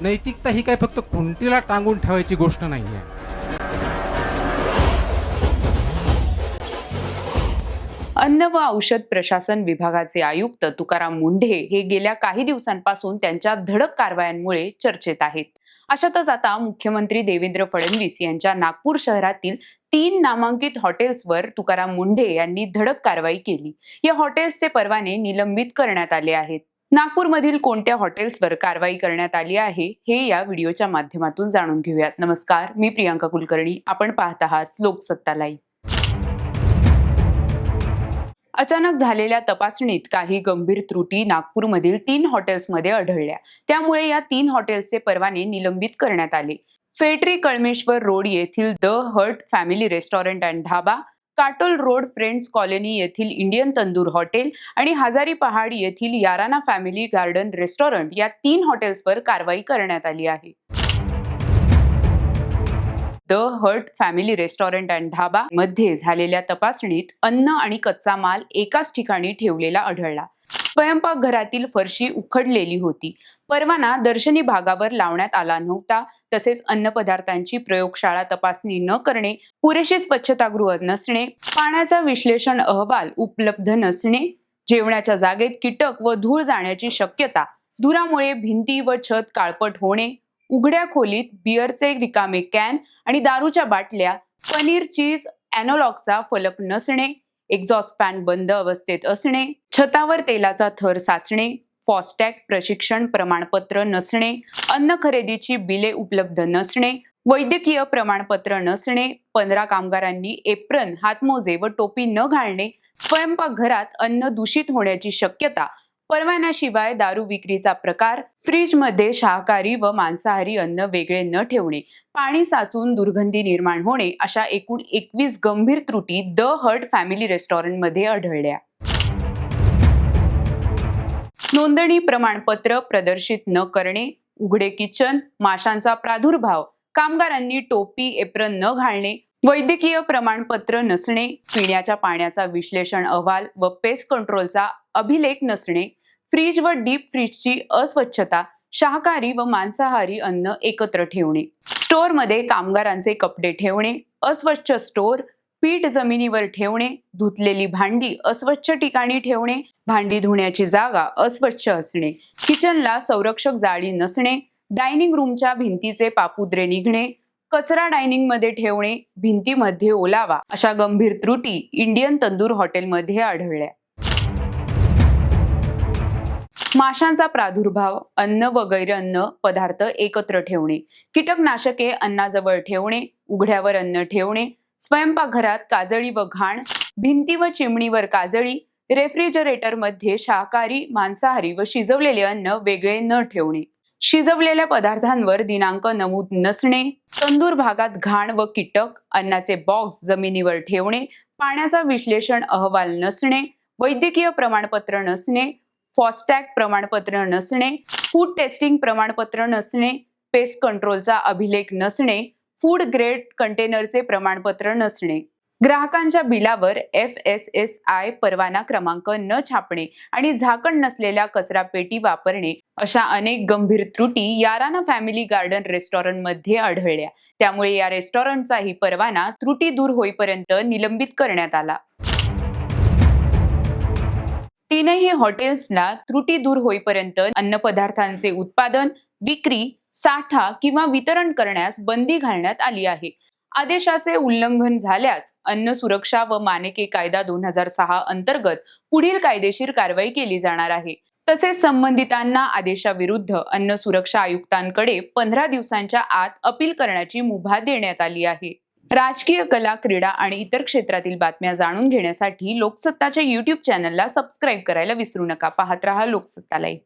नैतिकता ही काय फक्त खुंटीला टांगून ठेवायची गोष्ट नाहीये. अन्न व औषध प्रशासन विभागाचे आयुक्त तुकाराम मुंढे हे गेल्या काही दिवसांपासून त्यांच्या धडक कारवायांमुळे चर्चेत आहेत. अशातच आता मुख्यमंत्री देवेंद्र फडणवीस यांच्या नागपूर शहरातील 3 नामांकित हॉटेल्सवर तुकाराम मुंढे यांनी धडक कारवाई केली. या हॉटेल्सचे परवाने निलंबित करण्यात आले आहेत. नागपूरमधील कोणत्या हॉटेल्सवर कारवाई करण्यात आली आहे हे या व्हिडिओच्या माध्यमातून जाणून घेऊयात. नमस्कार, मी प्रियांका कुलकर्णी. आपण पाहत आहात लोकसत्ता लाईव्ह. अचानक झालेल्या तपासणीत काही गंभीर त्रुटी नागपूरमधील 3 हॉटेल्समध्ये आढळल्या. त्यामुळे या 3 हॉटेल्सचे परवाने निलंबित करण्यात आले. फेट्री कळमेश्वर रोड येथील the heart family restaurant and dhaba, Katol road friends colony येथील इंडियन तंदूर हॉटेल आणि हजारी पहाड येथील याराना फॅमिली गार्डन रेस्टॉरंट या 3 हॉटेल्सवर कारवाई करण्यात आली आहे. The heart family restaurant and dhaba मध्ये झालेल्या तपासणीत अन्न आणि कच्चा माल एकाच ठिकाणी ठेवलेला आढळला. स्वयंपाकघरातील फरशी उखडलेली होती. परवाना दर्शनी भागावर लावण्यात आला नव्हता. तसेच अन्नपदार्थांची प्रयोगशाळा तपासणी न करणे, पुरेशी स्वच्छतागृह नसणे, पाण्याचा विश्लेषण अहवाल उपलब्ध नसणे, जेवणाच्या जागेत कीटक व धूळ जाण्याची शक्यता, धुरामुळे भिंती व छत काळपट होणे, उघड्या खोलीत बिअरचे रिकामे कॅन आणि दारूच्या बाटल्या, पनीर चीज एनॉलॉगचा फलक नसणे, एक्झॉस्ट फॅन बंद अवस्थेत असणे, छतावर तेलाचा थर साचणे, फॉस्टॅग प्रशिक्षण प्रमाणपत्र नसणे, अन्न खरेदीची बिले उपलब्ध नसणे, वैद्यकीय प्रमाणपत्र नसणे, 15 कामगारांनी एप्रन, हातमोजे व टोपी न घालणे, स्वयंपाकघरात अन्न दूषित होण्याची शक्यता, परवान्याशिवाय दारू विक्रीचा प्रकार, फ्रीजमध्ये शाकाहारी व मांसाहारी अन्न वेगळे न ठेवणे, पाणी साचून दुर्गंधी निर्माण होणे अशा एकूण 21 गंभीर त्रुटी द हर्ट फॅमिली रेस्टॉरंटमध्ये आढळल्या. नोंदणी प्रमाणपत्र प्रदर्शित न करणे, उघडे किचन, माशांचा प्रादुर्भाव, कामगारांनी टोपी एप्रन न घालणे, वैद्यकीय प्रमाणपत्र नसणे, पिण्याच्या पाण्याचा विश्लेषण अहवाल व पेस्ट कंट्रोलचा अभिलेख नसणे, फ्रीज व डीप फ्रीजची अस्वच्छता, शाकाहारी व मांसाहारी अन्न एकत्र ठेवणे, स्टोअरमध्ये कामगारांचे कपडे ठेवणे, अस्वच्छ स्टोअर, पीठ जमिनीवर ठेवणे, धुतलेली भांडी अस्वच्छ ठिकाणी ठेवणे, भांडी धुण्याची जागा अस्वच्छ असणे, किचनला संरक्षक जाळी नसणे, डायनिंग रूमच्या भिंतीचे पापुद्रे निघणे, कचरा डायनिंग मध्ये ठेवणे, भिंतीमध्ये ओलावा अशा गंभीर त्रुटी इंडियन तंदूर हॉटेलमध्ये आढळल्या. माशांचा प्रादुर्भाव, अन्न व गैरअन्न पदार्थ एकत्र ठेवणे, कीटकनाशके अन्नाजवळ ठेवणे, उघड्यावर अन्न ठेवणे, स्वयंपाकघरात काजळी व घाण, भिंती व चिमणीवर काजळी, रेफ्रिजरेटरमध्ये शाकाहारी, मांसाहारी व शिजवलेले अन्न वेगळे न ठेवणे, शिजवलेल्या पदार्थांवर दिनांक नमूद नसणे, तंदूर भागात घाण व कीटक, अन्नाचे बॉक्स जमिनीवर ठेवणे, पाण्याचा विश्लेषण अहवाल नसणे, वैद्यकीय प्रमाणपत्र नसणे, फॉस्टॅग प्रमाणपत्र नसणे, फूड टेस्टिंग प्रमाणपत्र नसणे, पेस्ट कंट्रोलचा अभिलेख नसणे, फूड ग्रेड कंटेनरचे प्रमाणपत्र नसणे, ग्राहकांच्या बिलावर FSSI परवाना क्रमांक न छापणे आणि झाकण नसलेल्या कचरा पेटी वापरणे अशा अनेक गंभीर त्रुटी याराना फॅमिली गार्डन रेस्टॉरंटमध्ये आढळल्या. त्यामुळे या रेस्टॉरंटचाही परवाना त्रुटी दूर होईपर्यंत निलंबित करण्यात आला. 3ही हॉटेल्सना त्रुटी दूर होईपर्यंत अन्नपदार्थांचे उत्पादन, विक्री, साठा किंवा वितरण करण्यास बंदी घालण्यात आली आहे. आदेशाचे उल्लंघन झाल्यास अन्न सुरक्षा व मानके कायदा 2006 अंतर्गत पुढील कायदेशीर कारवाई केली जाणार आहे. तसेच संबंधितांना आदेशाविरुद्ध अन्न सुरक्षा आयुक्तांकडे 15 दिवसांच्या आत अपील करण्याची मुभा देण्यात आली आहे. राजकीय, कला, क्रीडा आणि इतर क्षेत्रातील बातम्या जाणून घेण्यासाठी लोकसत्ताच्या YouTube चॅनलला सबस्क्राईब करायला विसरू नका. पाहत रहा लोकसत्ता लाईव्ह.